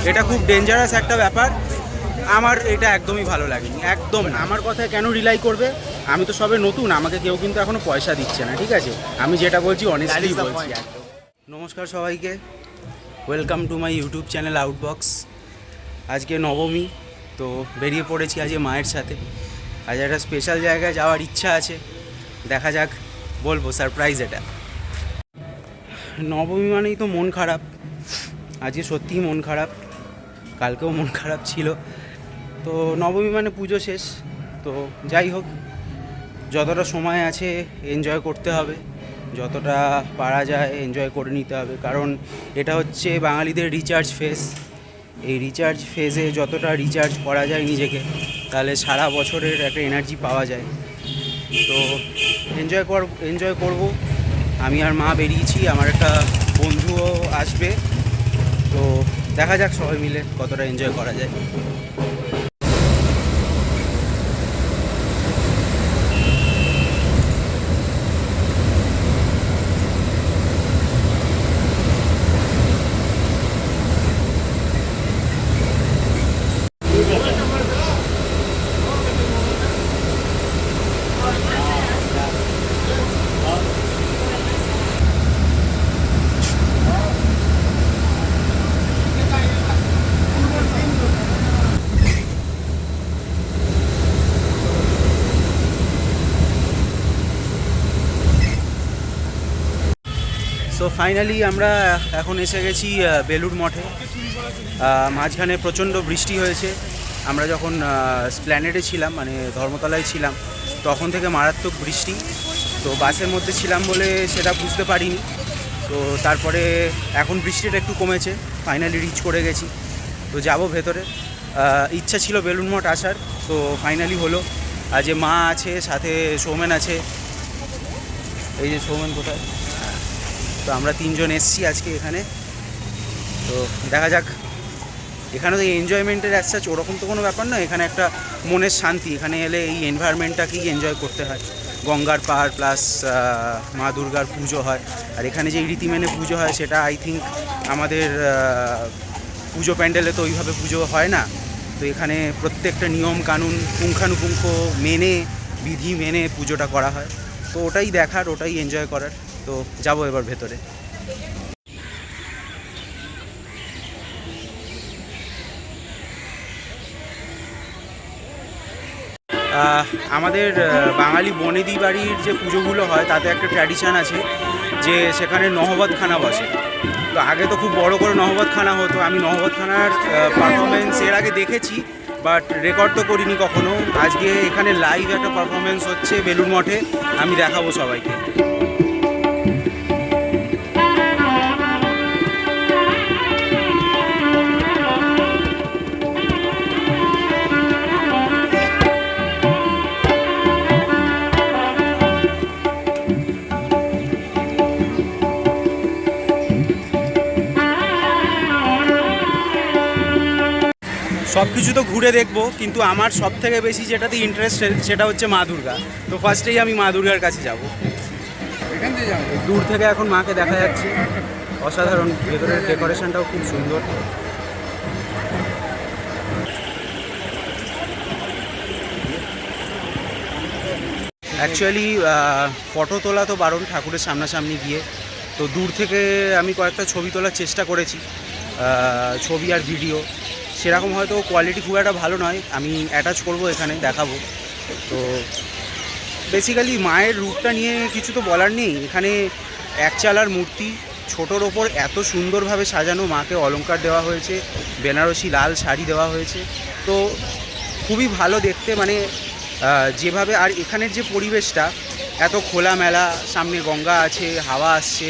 এটা খুব ডেঞ্জারাস একটা ব্যাপার। আমার এটা একদমই ভালো লাগেনি, একদম না। আমার কথায় কেন রিলাই করবে? আমি তো সবে নতুন, আমাকে কেউ কিন্তু এখনও পয়সা দিচ্ছে না, ঠিক আছে? আমি যেটা বলছি অনেস্টলি বলছি একদম। নমস্কার সবাইকে, welcome to my YouTube channel Outbox. আজকে নবমী, তো বেরিয়ে পড়েছি আজকে মায়ের সাথে। আজ একটা স্পেশাল জায়গায় যাওয়ার ইচ্ছা আছে, দেখা যাক, বলবো সারপ্রাইজ এটা। নবমী মানেই তো মন খারাপ, আজকে সত্যিই মন খারাপ, কালকেও মন খারাপ ছিল। তো নবমী মানে পুজো শেষ, তো যাই হোক, যতটা সময় আছে এনজয় করতে হবে, যতটা পারা যায় এনজয় করে নিতে হবে, কারণ এটা হচ্ছে বাঙালিদের রিচার্জ ফেজ। এই রিচার্জ ফেজে যতটা রিচার্জ করা যায় নিজেকে, তাহলে সারা বছরের একটা এনার্জি পাওয়া যায়। তো এনজয় করব। আমি আর মা বেরিয়েছি, আমার একটা বন্ধুও আসবে, তো দেখা যাক সবাই মিলে কতটা এনজয় করা যায়। সো ফাইনালি আমরা এখন এসে গেছি বেলুড় মঠে। মাঝখানে প্রচণ্ড বৃষ্টি হয়েছে। আমরা যখন স্প্ল্যানেডে ছিলাম, মানে ধর্মতলায় ছিলাম, তখন থেকে মারাত্মক বৃষ্টি। তো বাসের মধ্যে ছিলাম বলে সেটা বুঝতে পারিনি। তো তারপরে এখন বৃষ্টিটা একটু কমেছে, ফাইনালি রিচ করে গেছি। তো যাব ভেতরে। ইচ্ছা ছিল বেলুড় মঠ আসার, তো ফাইনালি হলো। আর যে মা আছে, সাথে সৌমেন আছে, এই যে সৌমেন কোথায়, তো আমরা তিনজন এসছি আজকে এখানে। তো দেখা যাক, এখানে তো এনজয়মেন্টের অ্যাজ ওরকম তো কোনো ব্যাপার না, এখানে একটা মনের শান্তি। এখানে এলে এই এনভায়রনমেন্টটাকেই এনজয় করতে হয়। গঙ্গার পাড় প্লাস মা দুর্গার পুজো হয়, আর এখানে যে রীতি মেনে পুজো হয় সেটা আই থিঙ্ক আমাদের পুজো প্যান্ডেলে তো ওইভাবে পুজো হয় না। তো এখানে প্রত্যেকটা নিয়ম কানুন পুঙ্খানুপুঙ্খ মেনে, বিধি মেনে পুজোটা করা হয়। তো ওটাই দেখার, ওটাই এনজয় করার। তো যাবো এবার ভেতরে। আমাদের বাঙালি বনেদি বাড়ির যে পুজোগুলো হয় তাতে একটা ট্র্যাডিশান আছে যে সেখানে নহবতখানা বসে। তো আগে তো খুব বড় করে নহবতখানা হতো। আমি নহবতখানার পারফরমেন্স এর আগে দেখেছি, বাট রেকর্ড তো করিনি কখনো। আজকে এখানে লাইভ একটা পারফরমেন্স হচ্ছে বেলুড় মঠে, আমি দেখাবো সবাইকে। সব কিছু তো ঘুরে দেখবো, কিন্তু আমার সব থেকে বেশি যেটাতে ইন্টারেস্ট সেটা হচ্ছে মা দুর্গা। তো ফার্স্টেই আমি মা দুর্গার কাছে যাব। দূর থেকে এখন মাকে দেখা যাচ্ছে, অসাধারণ। ভেতরের ডেকোরেশনটাও খুব সুন্দর। অ্যাকচুয়ালি ফটো তোলা তো বারণ ঠাকুরের সামনাসামনি গিয়ে। তো দূর থেকে আমি কয়েকটা ছবি তোলার চেষ্টা করেছি, ছবি আর ভিডিও। সেরকম হয়তো কোয়ালিটি খুব একটা ভালো নয়, আমি অ্যাটাচ করব এখানে, দেখাবো। তো বেসিক্যালি মায়ের রূপটা নিয়ে কিছু তো বলার নেই। এখানে একচালার মূর্তি, ছোটোর ওপর এত সুন্দরভাবে সাজানো, মাকে অলংকার দেওয়া হয়েছে, বেনারসি লাল শাড়ি দেওয়া হয়েছে। তো খুবই ভালো দেখতে, মানে যেভাবে। আর এখানের যে পরিবেশটা এত খোলামেলা, সামনে গঙ্গা আছে, হাওয়া আসছে,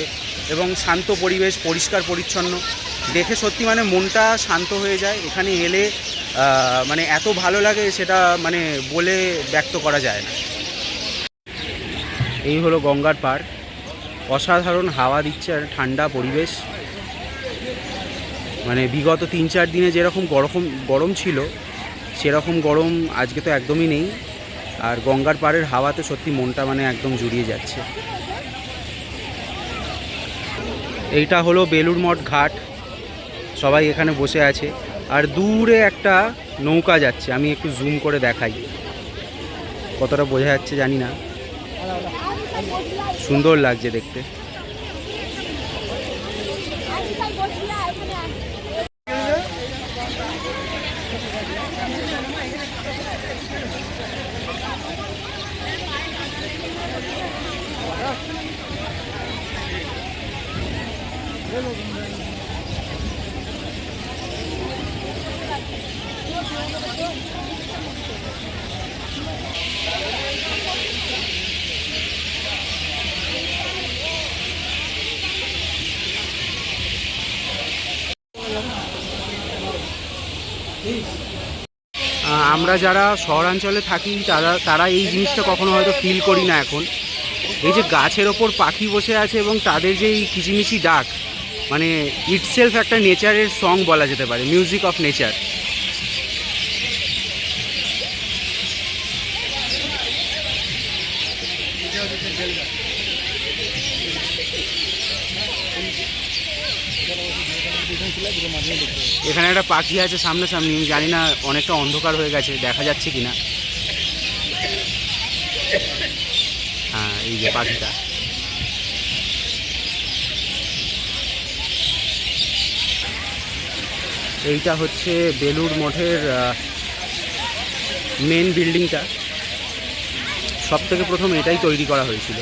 এবং শান্ত পরিবেশ, পরিষ্কার পরিচ্ছন্ন, দেখে সত্যি মানে মনটা শান্ত হয়ে যায়। এখানে এলে মানে এত ভালো লাগে, সেটা মানে বলে ব্যক্ত করা যায় না। এই হলো গঙ্গার পাড়, অসাধারণ হাওয়া দিচ্ছে আর ঠান্ডা পরিবেশ। মানে বিগত 3-4 দিনে যেরকম গরম ছিল, সেরকম গরম আজকে তো একদমই নেই। আর গঙ্গার পাড়ের হাওয়াতে সত্যি মনটা মানে একদম জুড়িয়ে যাচ্ছে। এইটা হলো বেলুড় মঠ ঘাট। সবাই এখানে বসে আছে। আর দূরে একটা নৌকা যাচ্ছে, আমি একটু জুম করে দেখাই, কতটা বোঝা যাচ্ছে জানি না, সুন্দর লাগছে দেখতে। আমরা যারা শহরাঞ্চলে থাকি তারা এই জিনিসটা কখনো হয়তো ফিল করি না এখন। এই যে গাছের ওপর পাখি বসে আছে এবং তাদের যে এই কিচিমিচি ডাক, মানে ইটসেলফ একটা নেচারের সং বলা যেতে পারে, মিউজিক অফ নেচার। এখানে একটা পাখি আছে সামনাসামনি, আমি জানি না অনেকটা অন্ধকার হয়ে গেছে, দেখা যাচ্ছে কিনা। হ্যাঁ, এই যে পাখিটা। এইটা হচ্ছে বেলুড় মঠের মেন বিল্ডিংটা। সব থেকে প্রথম এটাই তৈরি করা হয়েছিল।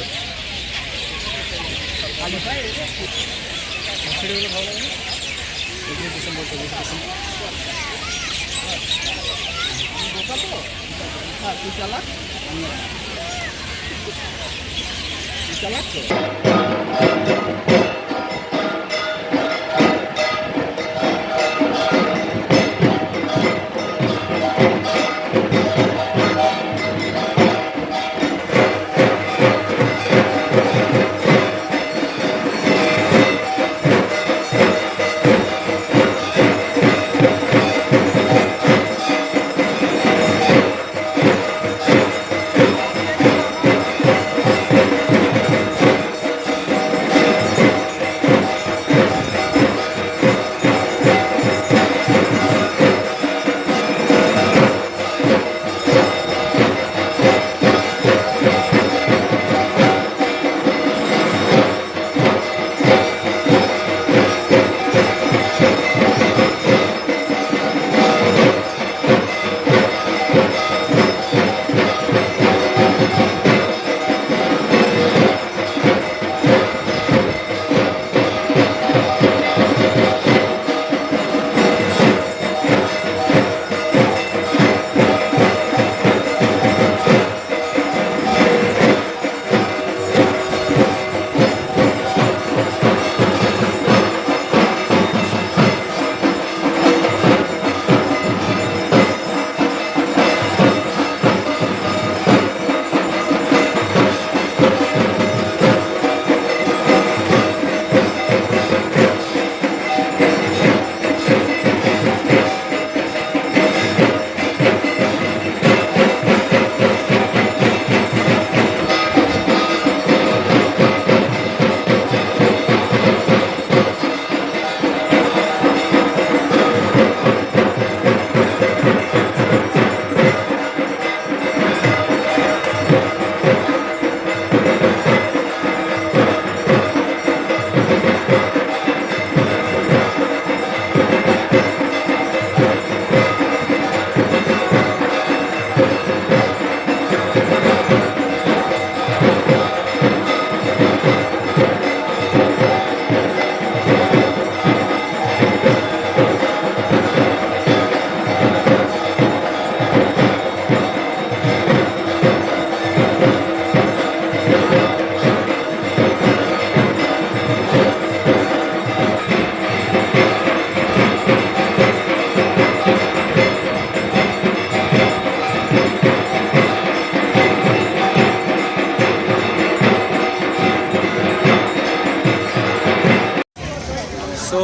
সো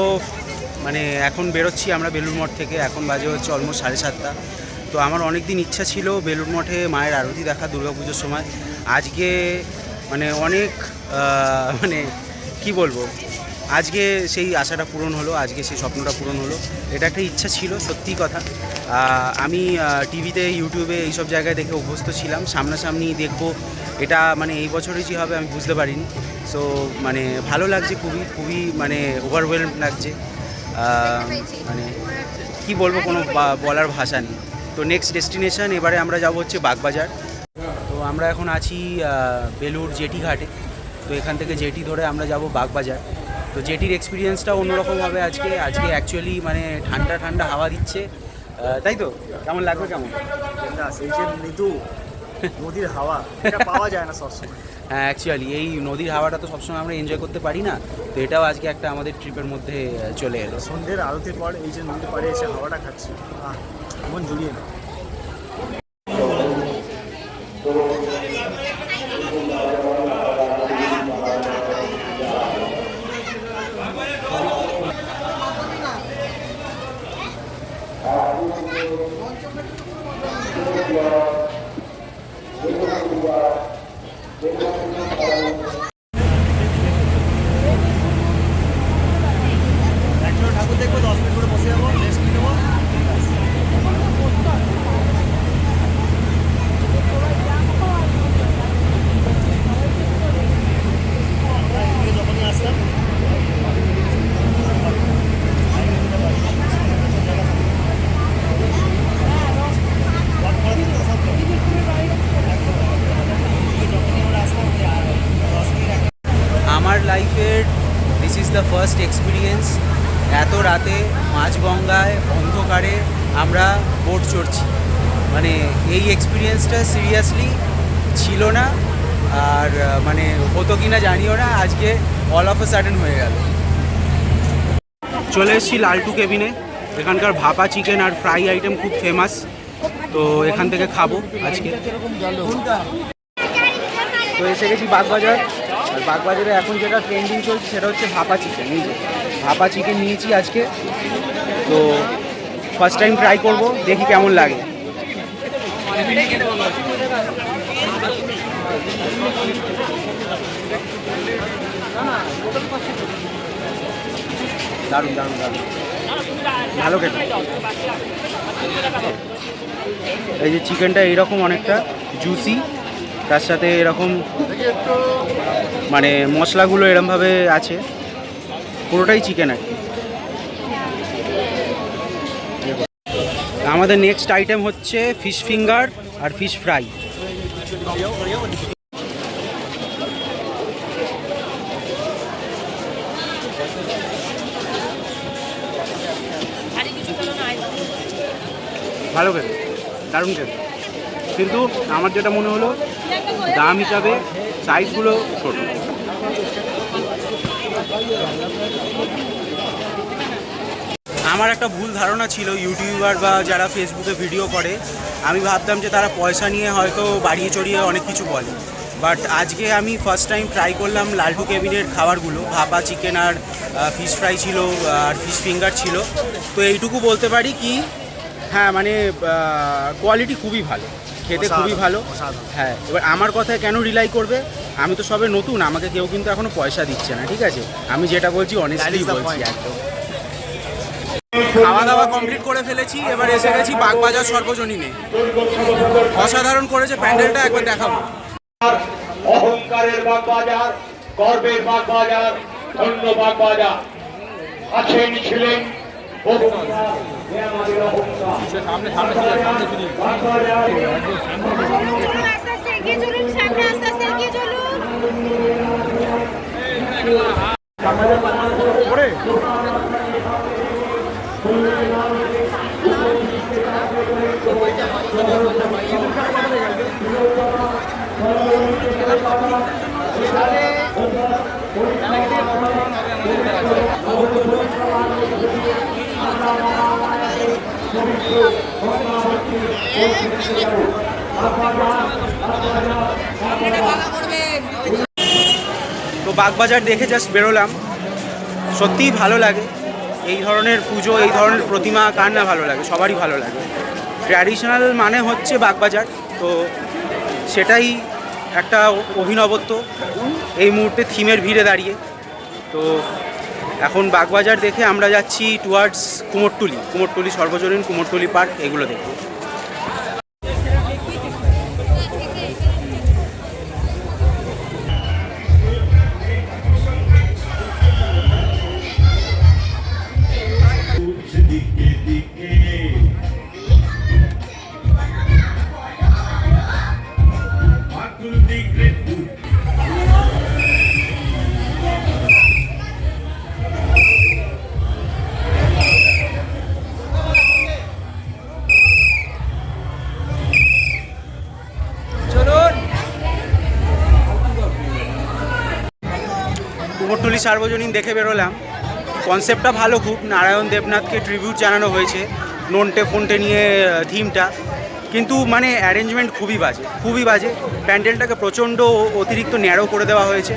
মানে এখন বেরোচ্ছি আমরা বেলুড় মঠ থেকে। এখন বাজে হচ্ছে অলমোস্ট 7:30। তো আমার অনেক দিন ইচ্ছা ছিল বেলুড় মঠে মায়ের আরতি দেখা দুর্গাপুজোর সময়। আজকে মানে অনেক মানে কি বলবো, আজকে সেই আশাটা পূরণ হলো, আজকে সেই স্বপ্নটা পূরণ হলো। এটা একটা ইচ্ছা ছিল, সত্যি কথা। আমি টিভিতে, ইউটিউবে এইসব জায়গায় দেখে অভ্যস্ত ছিলাম, সামনাসামনি দেখবো এটা মানে এই বছরই যে হবে আমি বুঝতে পারিনি। সো মানে ভালো লাগছে, খুবই খুবই মানে ওভারওয়েলম লাগছে। মানে কি বলবো, কোনো বলার ভাষা নেই। তো নেক্সট ডেস্টিনেশন এবারে আমরা যাব হচ্ছে বাগবাজার। তো আমরা এখন আছি বেলুড় জেটি ঘাটে। তো এখান থেকে জেটি ধরে আমরা যাব বাগবাজার। তো জেটির এক্সপিরিয়েন্সটা অন্যরকম হবে আজকে অ্যাকচুয়ালি মানে ঠান্ডা ঠান্ডা হাওয়া দিচ্ছে, তাই তো? কেমন লাগবে? কেমন সেই যে মৃদু নদীর হাওয়া, এটা পাওয়া যায় না সবসময়। হ্যাঁ, অ্যাকচুয়ালি এই নদীর হাওয়াটা তো সবসময় আমরা এনজয় করতে পারি না। তো এটাও আজকে একটা আমাদের ট্রিপের মধ্যে চলে এলো। সন্ধ্যের আরতির পর এই যে নদীর পাড়ে এসে হাওয়াটা খাচ্ছি, মন জুড়িয়ে না। ঠাকুর দেখবো, 10 মিনিট করে বসে যাবো, রেস্ট নিয়ে নেবো। যখনই আসলাম আমার লাইফের this is the first experience. এত রাতে মাঝগঙ্গায় অন্ধকারে আমরা বোট চড়ছি, মানে এই এক্সপিরিয়েন্সটা সিরিয়াসলি ছিল না। আর মানে হতো কি না জানিও না, আজকে অল অফ আ সাডেন হয়ে গেল। চলে এসেছি লালটু কেবিনে। এখানকার ভাপা চিকেন আর ফ্রাই আইটেম খুব ফেমাস, তো এখান থেকে খাবো আজকে। তো এসে গেছি বাগবাজার। আর বাগবাজারে এখন যেটা ট্রেন্ডিং চলছে সেটা হচ্ছে ভাপা চিকেন। এই যে ভাপা চিকেন নিয়েছি আজকে, তো ফার্স্ট টাইম ট্রাই করব, দেখি কেমন লাগে। দারুণ দারুণ দারুণ, ভালো খেতে। এই যে চিকেনটা এইরকম অনেকটা জুসি, তার সাথে এরকম মানে মশলাগুলো এরমভাবে আছে, পুরোটাই চিকেন আর কি। আমাদের নেক্সট আইটেম হচ্ছে ফিশ ফিঙ্গার আর ফিশ ফ্রাই। ভালো খেতে, দারুণ খেতে, কিন্তু আমার যেটা মনে হলো দাম হিসাবে সাইজগুলো ছোট। আমার একটা ভুল ধারণা ছিল, ইউটিউবার বা যারা ফেসবুকে ভিডিও করে, আমি ভাবতাম যে তারা পয়সা নিয়ে হয়তো বাড়িয়ে চড়িয়ে অনেক কিছু বলে। বাট আজকে আমি ফার্স্ট টাইম ট্রাই করলাম লালটু কেবিনের খাবারগুলো। ভাপা চিকেন আর ফিশ ফ্রাই ছিল আর ফিশ ফিঙ্গার ছিল। তো এইটুকু বলতে পারি কি, হ্যাঁ মানে কোয়ালিটি খুবই ভালো, খেতে খুবই ভালো। হ্যাঁ, এবার আমার কথায় কেন রিলাই করবে, আমি তো সবে নতুন, আমাকে কেউ কিন্তু এখনো পয়সা দিচ্ছে না, ঠিক আছে? আমি যেটা বলছি অনেস্টলি বলছি একদম। খাওয়া দাওয়া কমপ্লিট করে ফেলেছি, এবার এসে গেছি বাগবাজার সর্বজনীনে। অসাধারণ করেছে প্যান্ডেলটা, একবার দেখাবো। অহংকারের বাগবাজার, গর্বের বাগবাজার, ধন্য বাগবাজার। আছেন ছিলেন তো বাগবাজার দেখে জাস্ট বেরোলাম, সত্যিই ভালো লাগে। এই ধরনের পুজো, এই ধরনের প্রতিমা কার না ভালো লাগে, সবারই ভালো লাগে। ট্র্যাডিশনাল মানে হচ্ছে বাগবাজার, তো সেটাই একটা অভিনবত্ব এই মুহূর্তে থিমের ভিড়ে দাঁড়িয়ে। তো এখন বাগবাজার দেখে আমরা যাচ্ছি টুয়ার্ডস কুমোরটুলি সর্বজনীন কুমোরটুলি পার্ক, এগুলো দেখবো। কুমোরটুলি সার্বজনীন দেখে বেরোলাম। কনসেপ্টটা ভালো, খুব নারায়ণ দেবনাথকে ট্রিবিউট জানানো হয়েছে নন্টে ফোনটে নিয়ে থিমটা, কিন্তু মানে অ্যারেঞ্জমেন্ট খুবই বাজে। প্যান্ডেলটাকে প্রচণ্ড অতিরিক্ত ন্যারো করে দেওয়া হয়েছে।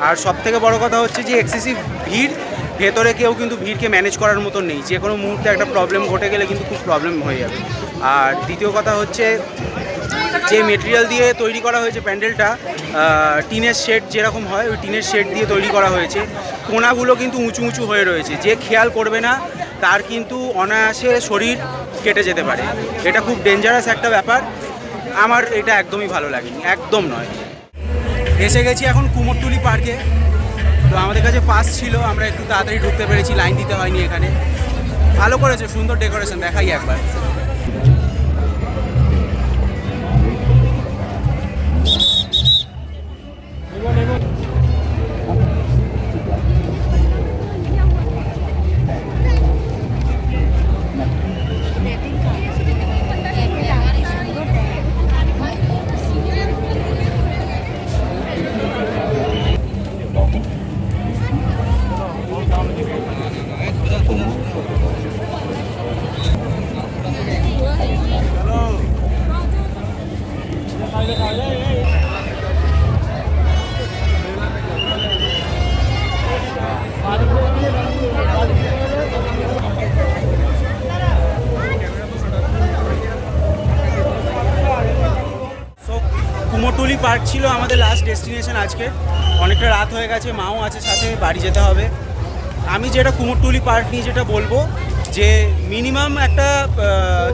আর সবথেকে বড় কথা হচ্ছে যে এক্সেসিভ ভিড়, ভেতরে কেউ কিন্তু ভিড়কে ম্যানেজ করার মতো নেই, যে কোনো মুহূর্তে একটা প্রবলেম ঘটে গেলে কিন্তু খুব প্রবলেম হয়ে যাবে। আর দ্বিতীয় কথা হচ্ছে যে মেটেরিয়াল দিয়ে তৈরি করা হয়েছে প্যান্ডেলটা, টিনের শেড যেরকম হয় ওই টিনের শেড দিয়ে তৈরি করা হয়েছে। কোণাগুলো কিন্তু উঁচু হয়ে রয়েছে, যে খেয়াল করবে না তার কিন্তু অনায়াসে শরীর কেটে যেতে পারে। এটা খুব ডেঞ্জারাস একটা ব্যাপার, আমার এটা একদমই ভালো লাগেনি, একদম নয়। এসে গেছি এখন কুমোরটুলি পার্কে। তো আমাদের কাছে পাস ছিল, আমরা একটু তাড়াতাড়ি ঢুকতে পেরেছি, লাইন দিতে হয়নি এখানে। ভালো করেছে, সুন্দর ডেকোরেশন, দেখাই একবার। কুমোরটুলি পার্ক ছিল আমাদের লাস্ট ডেস্টিনেশন আজকে। অনেকটা রাত হয়ে গেছে, মাও আছে সাথে, বাড়ি যেতে হবে। আমি যেটা কুমোরটুলি পার্ক নিয়ে যেটা বলবো, যে মিনিমাম একটা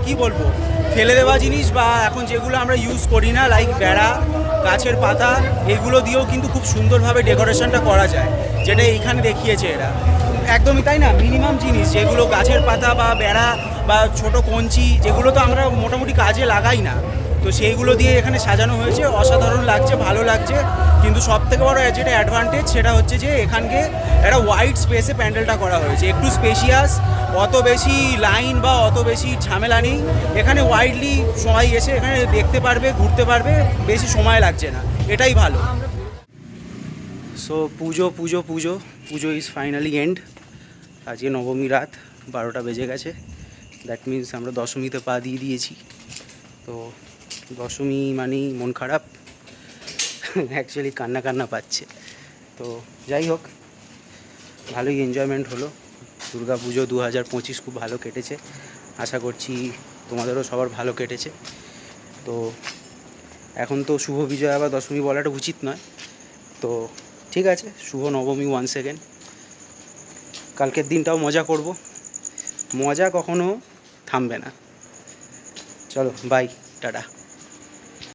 কি বলবো, ফেলে দেওয়া জিনিস বা এখন যেগুলো আমরা ইউজ করি না, লাইক বেড়া, গাছের পাতা, এগুলো দিয়েও কিন্তু খুব সুন্দরভাবে ডেকোরেশনটা করা যায়, যেটা এইখানে দেখিয়েছে এরা। একদমই তাই না, মিনিমাম জিনিস যেগুলো গাছের পাতা বা বেড়া বা ছোট কঞ্চি, যেগুলো তো আমরা মোটামুটি কাজে লাগাই না, তো সেইগুলো দিয়ে এখানে সাজানো হয়েছে। অসাধারণ লাগছে, ভালো লাগছে। কিন্তু সবথেকে বড় যেটা অ্যাডভান্টেজ সেটা হচ্ছে যে এখানকে একটা ওয়াইড স্পেসে প্যান্ডেলটা করা হয়েছে, একটু স্পেশিয়াস, অত বেশি লাইন বা অত বেশি ঝামেলা নেই। এখানে ওয়াইডলি সবাই এসে এখানে দেখতে পারবে, ঘুরতে পারবে, বেশি সময় লাগছে না, এটাই ভালো। So Puja is finally and. আজকে নবমী রাত, 12টা বেজে গেছে। দ্যাট মিনস আমরা দশমীতে পা দিয়ে দিয়েছি। তো দশমী মানেই মন খারাপ, অ্যাকচুয়ালি কান্না পাচ্ছে। তো যাই হোক, ভালোই এনজয়মেন্ট হলো। দুর্গা পুজো 2025 খুব ভালো কেটেছে, আশা করছি তোমাদেরও সবার ভালো কেটেছে। তো এখন তো শুভ বিজয়া বা দশমী বলাটা উচিত নয়, তো ঠিক আছে, শুভ নবমী ওয়ান্স এগেন। কালকের দিনটাও মজা করব, মজা কখনো থামবে না। চলো বাই, টাটা।